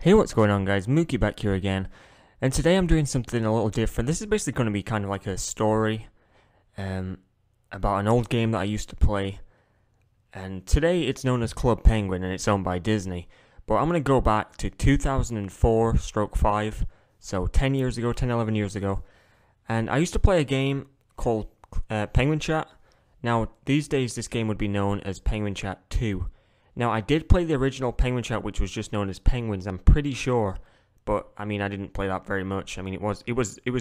Hey, what's going on, guys? Mookie back here again, and today I'm doing something a little different. This is basically going to be kind of like a story um, about an old game that I used to play, and today it's known as Club Penguin and it's owned by Disney. But I'm going to go back to 2004/5, so 10 years ago, 10, 11 years ago, and I used to play a game called Penguin Chat. Now, these days this game would be known as Penguin Chat 2. Now, I did play the original Penguin Chat, which was just known as Penguins, I'm pretty sure, but I mean, I didn't play that very much. I mean, it was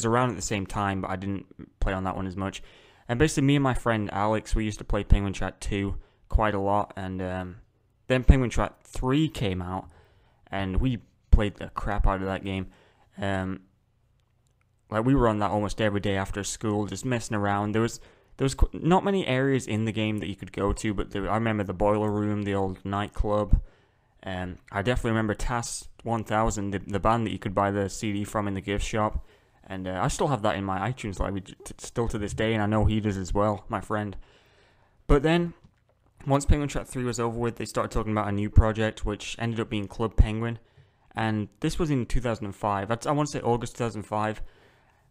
around at the same time, but I didn't play on that one as much. And basically, me and my friend Alex, we used to play Penguin Chat 2 quite a lot, and then Penguin Chat 3 came out, and we played the crap out of that game. Like, we were on that almost every day after school, just messing around. There was not many areas in the game that you could go to, but I remember the Boiler Room, the old nightclub. I definitely remember TAS 1000, the band that you could buy the CD from in the gift shop. And I still have that in my iTunes library, still to this day, and I know he does as well, my friend. But then, once Penguin Chat 3 was over with, they started talking about a new project, which ended up being Club Penguin. And this was in 2005, I want to say August 2005.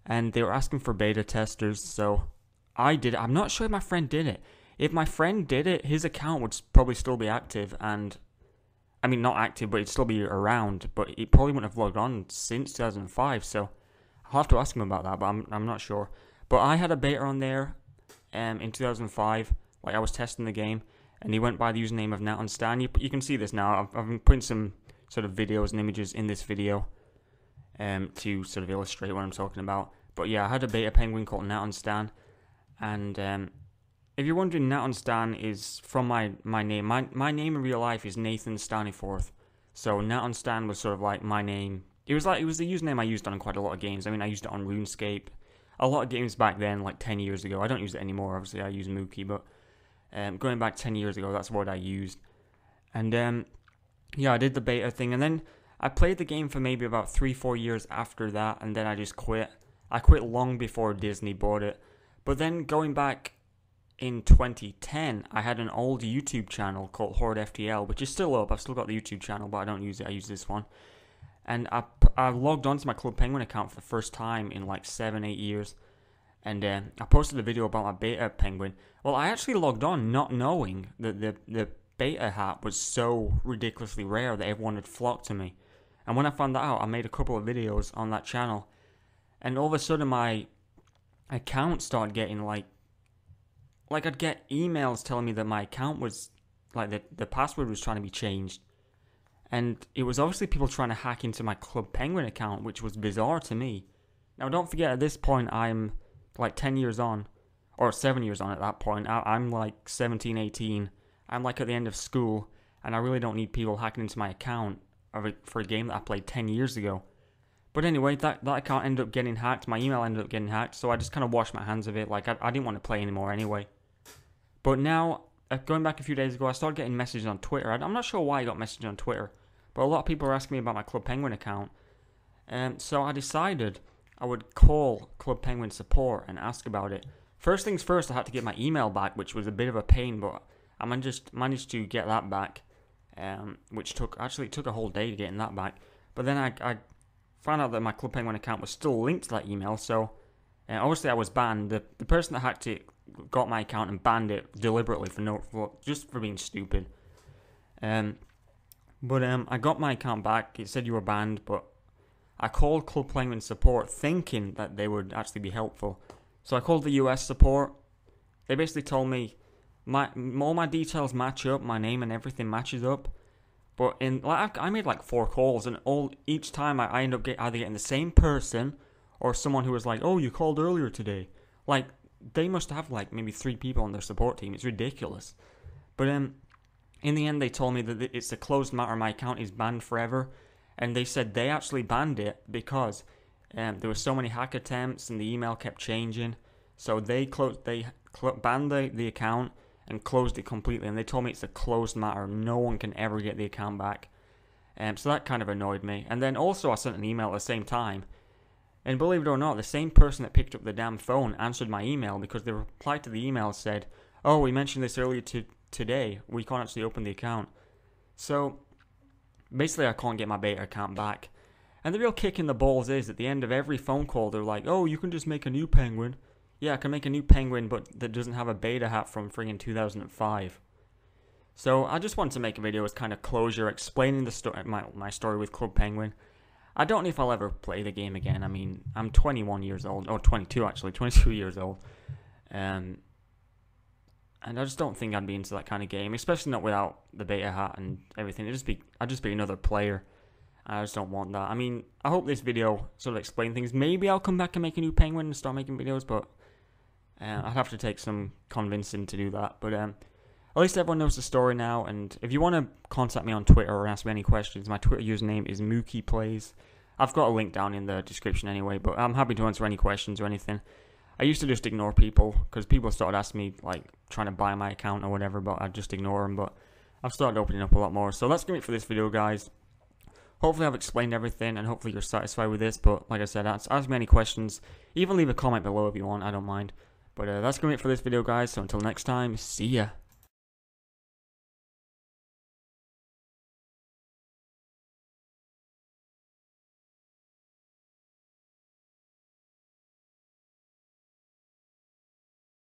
And they were asking for beta testers, so I did it. I'm not sure if my friend did it. If my friend did it, his account would probably still be active, and I mean, not active, but it'd still be around, but he probably wouldn't have logged on since 2005, so I'll have to ask him about that, but I'm not sure. But I had a beta on there in 2005, like I was testing the game, and he went by the username of Natonstan. You can see this now. I've been putting some sort of videos and images in this video to sort of illustrate what I'm talking about. But yeah, I had a beta penguin called Natonstan. And if you're wondering, Natonstan is from my name. My name in real life is Nathan Staniforth. So Natonstan was sort of like my name. It was the username I used on quite a lot of games. I mean, I used it on RuneScape. A lot of games back then, like 10 years ago. I don't use it anymore, obviously. I use Mookie, but going back 10 years ago, that's what I used. And yeah, I did the beta thing. And then I played the game for maybe about 3-4 years after that. And then I just quit. I quit long before Disney bought it. But then going back in 2010, I had an old YouTube channel called Horde FTL, which is still up. I've still got the YouTube channel, but I don't use it. I use this one. And I logged onto my Club Penguin account for the first time in like 7-8 years. And I posted a video about my beta penguin. Well, I actually logged on not knowing that the beta hat was so ridiculously rare that everyone had flocked to me. And when I found that out, I made a couple of videos on that channel. And all of a sudden, my account started getting like I'd get emails telling me that my account was like the password was trying to be changed, and it was obviously people trying to hack into my Club Penguin account, which was bizarre to me. Now, don't forget, at this point I'm like 10 years on, or 7 years on at that point. I'm like 17, 18. I'm like at the end of school, and I really don't need people hacking into my account for a game that I played 10 years ago. But anyway, that account ended up getting hacked. My email ended up getting hacked, so I just kind of washed my hands of it. Like, I didn't want to play anymore anyway. But now, going back a few days ago, I started getting messages on Twitter. I'm not sure why I got messages on Twitter, but a lot of people are asking me about my Club Penguin account. So I decided I would call Club Penguin support and ask about it. First things first, I had to get my email back, which was a bit of a pain, but I managed to get that back, which took a whole day to getting that back. But then I found out that my Club Penguin account was still linked to that email, so obviously I was banned. The person that hacked it got my account and banned it deliberately just for being stupid. But I got my account back. It said you were banned, but I called Club Penguin support thinking that they would actually be helpful. So I called the US support. They basically told me all my details match up, my name and everything matches up. But I made like 4 calls, and each time I end up either getting the same person or someone who was like, "Oh, you called earlier today." Like, they must have like maybe 3 people on their support team. It's ridiculous. But in the end, they told me that it's a closed matter. My account is banned forever, and they said they actually banned it because there were so many hack attempts and the email kept changing. So they banned the account and closed it completely, and they told me it's a closed matter. No one can ever get the account back. So that kind of annoyed me. And then also I sent an email at the same time, and believe it or not, the same person that picked up the damn phone answered my email, because the reply to the email said, "Oh, we mentioned this earlier today. We can't actually open the account." So basically I can't get my beta account back. And the real kick in the balls is, at the end of every phone call, they're like, oh, you can just make a new penguin. Yeah, I can make a new penguin, but that doesn't have a beta hat from friggin' 2005. So I just wanted to make a video as kind of closure, explaining the my story with Club Penguin. I don't know if I'll ever play the game again. I mean, I'm 21 years old, or 22 actually, 22 years old. And I just don't think I'd be into that kind of game, especially not without the beta hat and everything. I'd just be another player. I just don't want that. I mean, I hope this video sort of explained things. Maybe I'll come back and make a new penguin and start making videos, but I'd have to take some convincing to do that. But at least everyone knows the story now, and if you want to contact me on Twitter or ask me any questions, my Twitter username is MookiePlays. I've got a link down in the description anyway, but I'm happy to answer any questions or anything. I used to just ignore people, because people started asking me, like, trying to buy my account or whatever, but I'd just ignore them, but I've started opening up a lot more. So that's going to be it for this video, guys. Hopefully I've explained everything, and hopefully you're satisfied with this, but like I said, ask me any questions. Even leave a comment below if you want, I don't mind. But that's going to be it for this video, guys, so until next time, see ya.